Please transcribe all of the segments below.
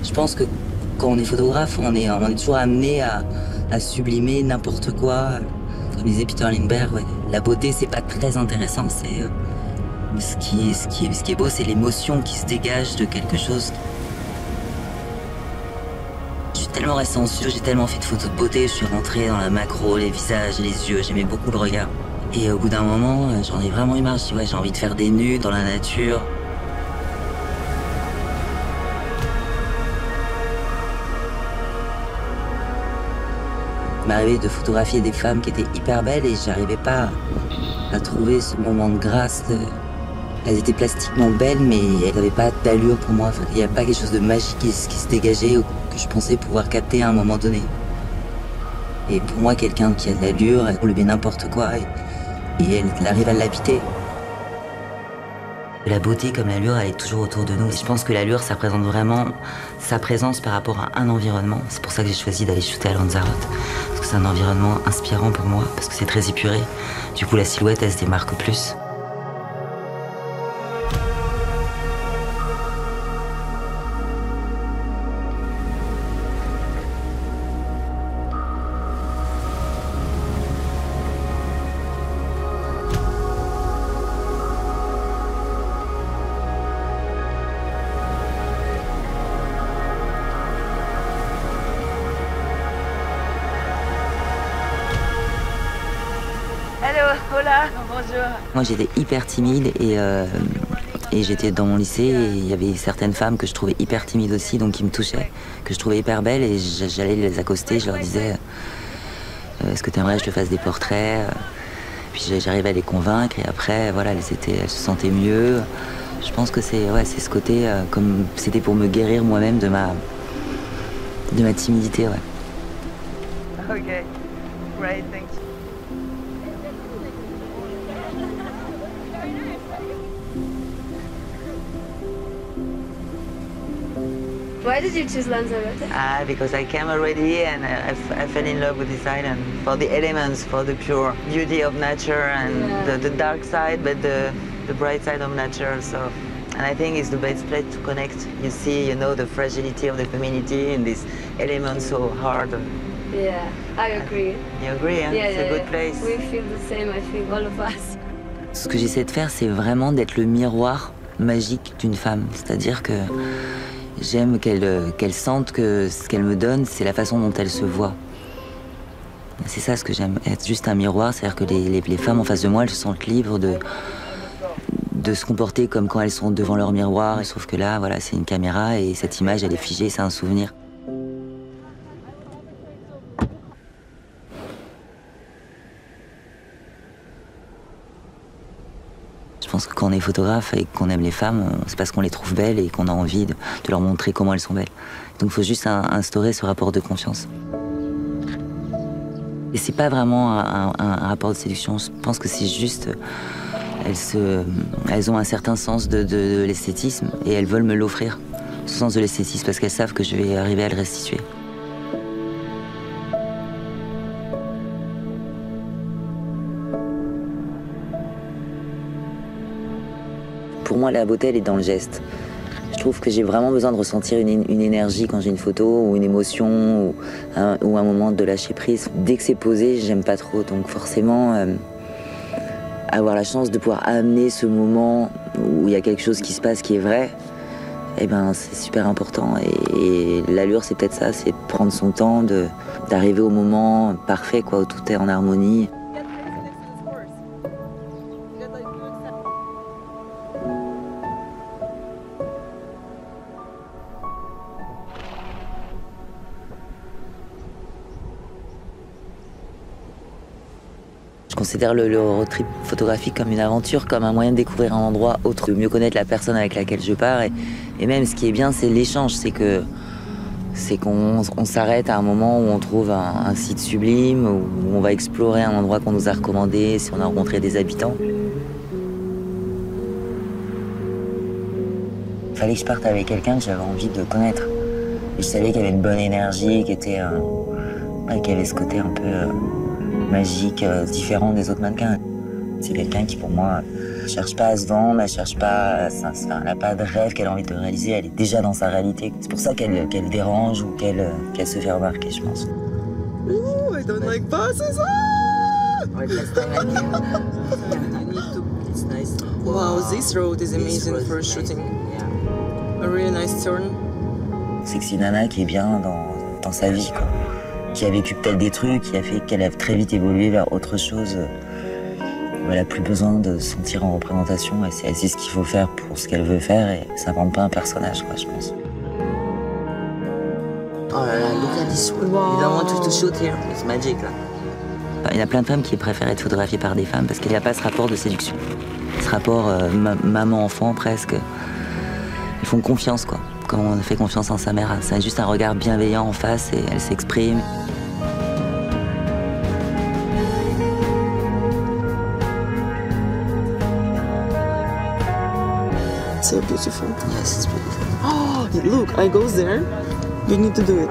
Je pense que quand on est photographe, on est toujours amené à sublimer n'importe quoi. Comme disait Peter Lindbergh, ouais, la beauté, c'est pas très intéressant. Ce qui est beau, c'est l'émotion qui se dégage de quelque chose. Je suis tellement resté en studio, j'ai tellement fait de photos de beauté, je suis rentré dans la macro, les visages, les yeux, j'aimais beaucoup le regard. Et au bout d'un moment, j'en ai vraiment eu marre. Je dis, ouais, j'ai envie de faire des nus dans la nature. Il m'arrivait de photographier des femmes qui étaient hyper belles et j'arrivais pas à trouver ce moment de grâce. Elles étaient plastiquement belles, mais elles n'avaient pas d'allure pour moi. Enfin, il n'y avait pas quelque chose de magique qui se dégageait ou que je pensais pouvoir capter à un moment donné. Et pour moi, quelqu'un qui a de l'allure, elle roule bien n'importe quoi et elle arrive à l'habiter. La beauté comme l'allure, elle est toujours autour de nous. Je pense que l'allure, ça représente vraiment sa présence par rapport à un environnement. C'est pour ça que j'ai choisi d'aller shooter à Lanzarote. Parce que c'est un environnement inspirant pour moi, parce que c'est très épuré. Du coup, la silhouette, elle se démarque plus. Hello, hola, bonjour. Moi, j'étais hyper timide et j'étais dans mon lycée et il y avait certaines femmes que je trouvais hyper timides aussi, donc qui me touchaient, que je trouvais hyper belles et j'allais les accoster, je leur disais est-ce que tu aimerais que je te fasse des portraits? Puis j'arrivais à les convaincre et après, voilà, elles se sentaient mieux. Je pense que c'est ce côté, comme c'était pour me guérir moi-même de ma timidité, ouais. Okay, great, thank you. Why did you choose Lanzarote? Because I came already and I fell in love with this island for the elements, for the pure beauty of nature and the dark side, but the bright side of nature. So, and I think it's the best place to connect. You see, the fragility of the community in this element so hard. Yeah, I agree. You agree, huh? Yeah, It's a good place. We feel the same, I think, all of us. Ce que j'essaie de faire, c'est vraiment d'être le miroir magique d'une femme. C'est-à-dire que j'aime qu'elle sente que ce qu'elle me donne, c'est la façon dont elle se voit. C'est ça ce que j'aime, être juste un miroir, c'est-à-dire que les femmes en face de moi, elles se sentent libres de se comporter comme quand elles sont devant leur miroir. Sauf que là, voilà, c'est une caméra et cette image, elle est figée, c'est un souvenir. Je pense que quand on est photographe et qu'on aime les femmes, c'est parce qu'on les trouve belles et qu'on a envie de leur montrer comment elles sont belles. Donc il faut juste instaurer ce rapport de confiance. Et c'est pas vraiment un rapport de séduction, je pense que c'est juste... Elles ont un certain sens de l'esthétisme et elles veulent me l'offrir, ce sens de l'esthétisme, parce qu'elles savent que je vais arriver à le restituer. Pour moi, la beauté, elle est dans le geste. Je trouve que j'ai vraiment besoin de ressentir une énergie quand j'ai une photo, ou une émotion, ou un moment de lâcher prise. Dès que c'est posé, j'aime pas trop. Donc forcément, avoir la chance de pouvoir amener ce moment où il y a quelque chose qui se passe qui est vrai, eh ben, c'est super important. Et l'allure, c'est peut-être ça, c'est prendre son temps, d'arriver au moment parfait, quoi, où tout est en harmonie. Je considère le road trip photographique comme une aventure, comme un moyen de découvrir un endroit autre, de mieux connaître la personne avec laquelle je pars. Et même ce qui est bien, c'est l'échange, c'est qu'on s'arrête à un moment où on trouve un site sublime, où on va explorer un endroit qu'on nous a recommandé, si on a rencontré des habitants. Il fallait que je parte avec quelqu'un que j'avais envie de connaître. Et je savais qu'il y avait une bonne énergie, qu'il y avait ce côté un peu magique, différent des autres mannequins. C'est quelqu'un qui, pour moi, cherche pas à se vendre, elle cherche pas, elle n'a pas de rêve qu'elle a envie de réaliser, elle est déjà dans sa réalité. C'est pour ça qu'elle dérange ou qu'elle se fait remarquer, je pense. Ooh, I don't like buses. Wow, this road is amazing for shooting. A really nice turn. C'est que c'est une nana qui est bien dans sa vie, quoi. Qui a vécu peut-être des trucs, qui a fait qu'elle a très vite évolué vers autre chose. Elle n'a plus besoin de se sentir en représentation et c'est ce qu'il faut faire pour ce qu'elle veut faire et ça ne rend pas un personnage, quoi, je pense. Oh là là, look at this one. Wow. You don't want to shoot here. It's magic, là. Il y a plein de femmes qui préfèrent être photographiées par des femmes parce qu'il n'y a pas ce rapport de séduction. Ce rapport maman-enfant, presque. Ils font confiance, quoi. Comme on fait confiance en sa mère. C'est juste un regard bienveillant en face et elle s'exprime. So beautiful. Yes, it's beautiful. Oh, look, I go there. You need to do it.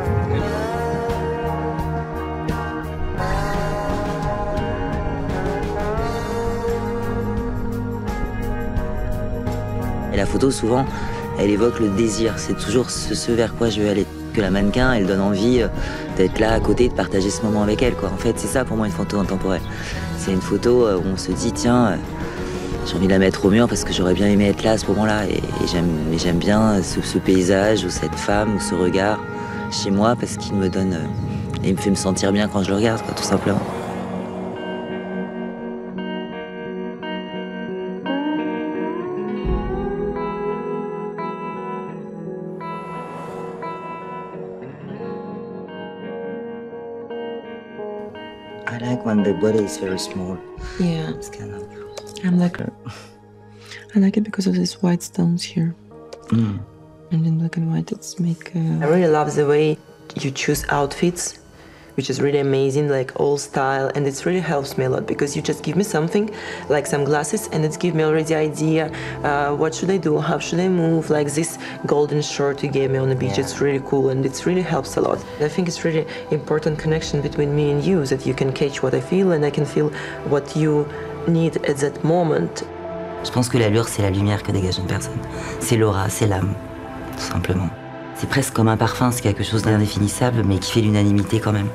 Et la photo, souvent, elle évoque le désir. C'est toujours ce vers quoi je veux aller. Que la mannequin, elle donne envie d'être là à côté, de partager ce moment avec elle, quoi. En fait, c'est ça pour moi une photo intemporelle. C'est une photo où on se dit, tiens, j'ai envie de la mettre au mur parce que j'aurais bien aimé être là à ce moment-là. Et j'aime bien ce paysage ou cette femme ou ce regard chez moi parce qu'il me donne, il me fait me sentir bien quand je le regarde, quoi, tout simplement. I like when the body is very small. Yeah. It's kind of... I like it because of these white stones here. And in black and white, it's make. I really love the way you choose outfits, which is really amazing, like all style, and it really helps me a lot because you just give me something, like some glasses, and it gives me already idea. What should I do? How should I move? Like this golden shirt you gave me on the beach, it's really cool, and it really helps a lot. I think it's really important connection between me and you, that you can catch what I feel, and I can feel what you need at that moment. Je pense que l'allure, c'est la lumière que dégage une personne. C'est l'aura, c'est l'âme, tout simplement. C'est presque comme un parfum, c'est quelque chose d'indéfinissable, mais qui fait l'unanimité quand même.